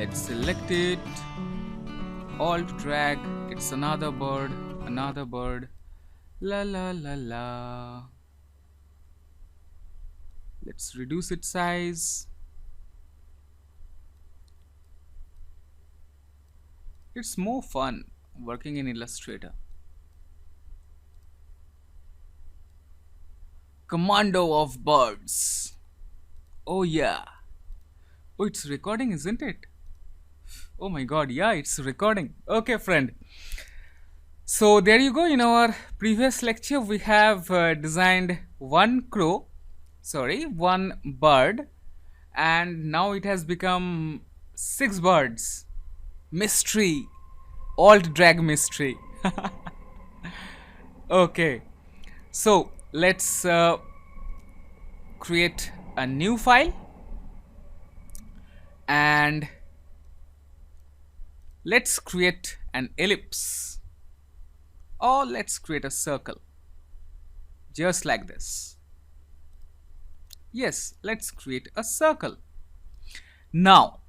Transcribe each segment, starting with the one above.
Let's select it. Alt drag. It's another bird. Another bird. La la la la. Let's reduce its size. It's more fun working in Illustrator. Commando of birds. Oh yeah. Oh, it's recording, isn't it? Oh my god, yeah, it's recording. Okay, friend. So there you go. In our previous lecture, we have designed one bird, and now it has become six birds. Mystery, alt drag mystery. Okay, so let's create a new file and let's create an ellipse, or let's create a circle just like this. Yes, let's create a circle. Now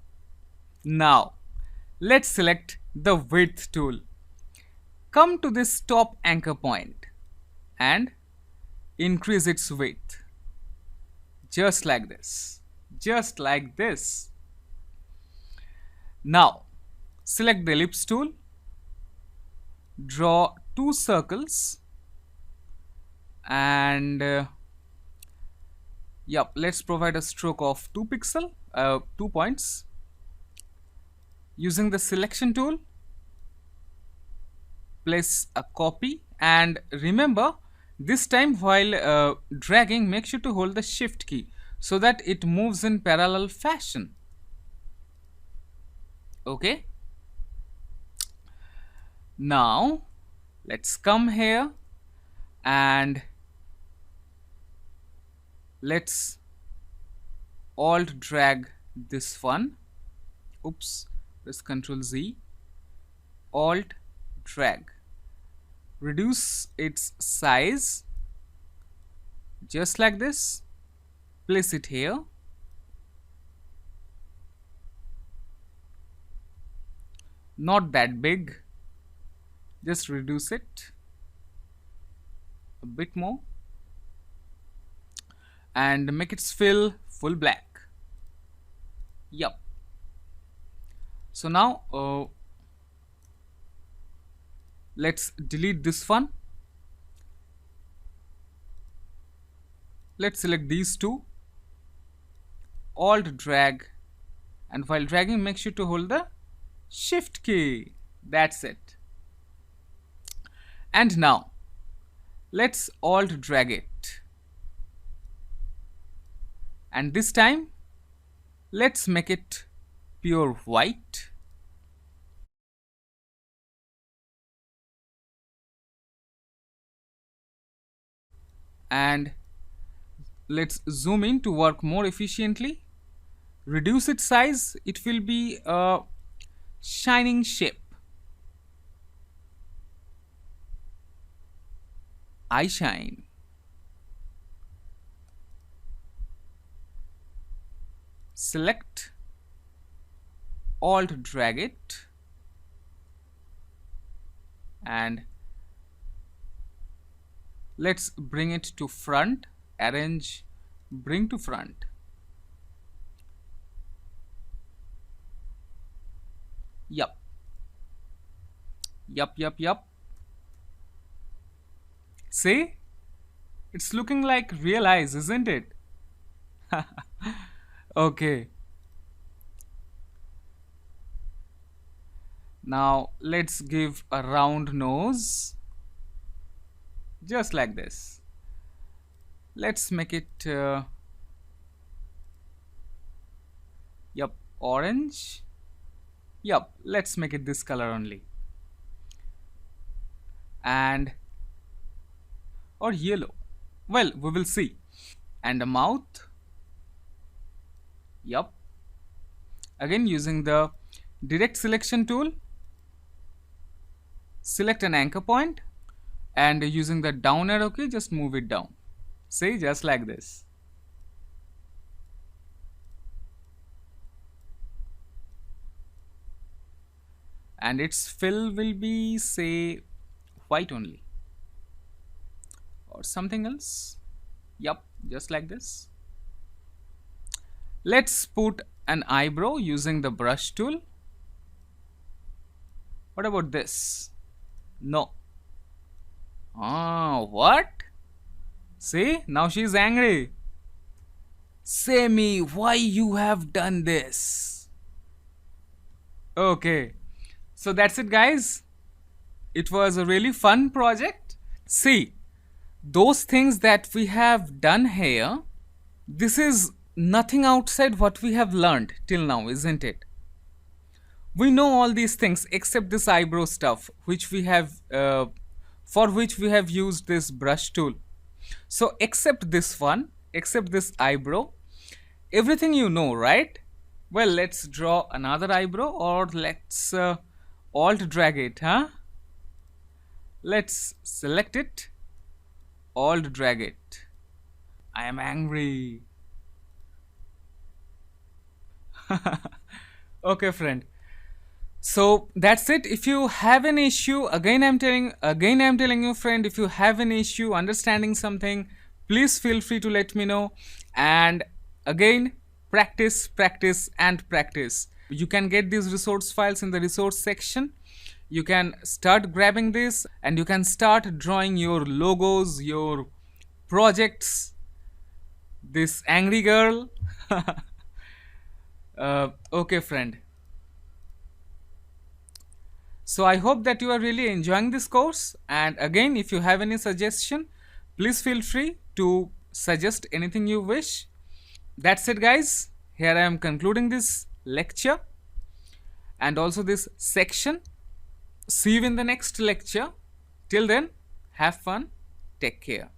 let's select the width tool. Come to this top anchor point and increase its width just like this. Just like this. Now select the ellipse tool, draw two circles, and let's provide a stroke of 2 points. Using the selection tool, place a copy, and remember, this time while dragging, make sure to hold the shift key so that it moves in parallel fashion. Okay, now let's come here and let's alt drag this one. Oops, press Ctrl Z, alt drag, reduce its size just like this, place it here, not that big, just reduce it a bit more and make it fill full black. Yup. So now let's delete this one. Let's select these two, alt drag, and while dragging, make sure to hold the shift key. That's it. And now let's alt drag it, and this time let's make it pure white. And let's zoom in to work more efficiently. Reduce its size, it will be a shining shape. I shine. Select, alt drag it, and let's bring it to front. Arrange, bring to front. Yup. See, it's looking like real eyes, isn't it? Okay, now let's give a round nose just like this. Let's make it orange. Let's make it this color only, and or yellow. Well, we will see. And the mouth. Again, using the direct selection tool, select an anchor point, and using the down arrow key, just move it down. See, just like this. and its fill will be, say, white only or something else. Yup, just like this. Let's put an eyebrow using the brush tool. What about this? No. Ah, what? See, now she's angry. Say me why you have done this. Okay, so that's it, guys. It was a really fun project. See, those things that we have done here, this is nothing outside what we have learned till now, isn't it? We know all these things except this eyebrow stuff, which we have, for which we have used this brush tool. So, except this one, except this eyebrow, everything you know, right? Well, let's draw another eyebrow, or let's alt drag it, huh? Let's select it, alt drag it. I am angry. Okay, friend. So that's it. If you have an issue, again I'm telling you, friend, if you have an issue understanding something, please feel free to let me know. And again, practice, practice, and practice. You can get these resource files in the resource section. You can start grabbing this and you can start drawing your logos, your projects. This angry girl. Okay, friend. So I hope that you are really enjoying this course, and again, if you have any suggestion, please feel free to suggest anything you wish. That's it, guys. Here I am concluding this lecture and also this section. See you in the next lecture. Till then, have fun. Take care.